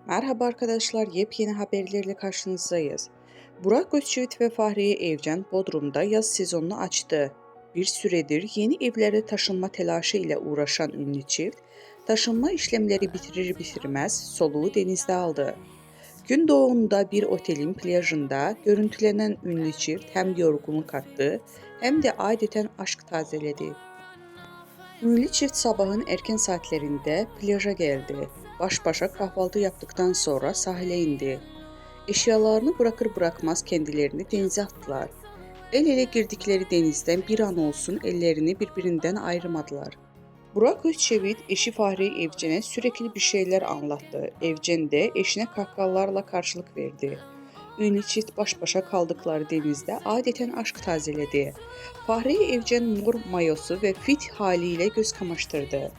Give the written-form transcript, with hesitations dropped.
Merhaba arkadaşlar, yepyeni haberlerle karşınızdayız. Burak Özçivit ve Fahriye Evcen Bodrum'da yaz sezonunu açtı. Bir süredir yeni evlere taşınma telaşı ile uğraşan ünlü çift, taşınma işlemleri bitirir bitirmez soluğu denizde aldı. Gün doğumunda bir otelin plajında görüntülenen ünlü çift hem yorgunluk attı hem de adeten aşk tazeledi. Ünlü çift sabahın erken saatlerinde plaja geldi. Baş başa kahvaltı yaptıktan sonra sahile indi. Eşyalarını bırakır bırakmaz kendilerini denize attılar. El ele girdikleri denizden bir an olsun ellerini birbirinden ayırmadılar. Burak Özçivit eşi Fahriye Evcen'e sürekli bir şeyler anlattı. Evcen de eşine kahkahalarla karşılık verdi. Ünlü çift baş başa kaldıkları denizde adeten aşk tazeledi. Fahriye Evcen mor mayosu ve fit haliyle göz kamaştırdı.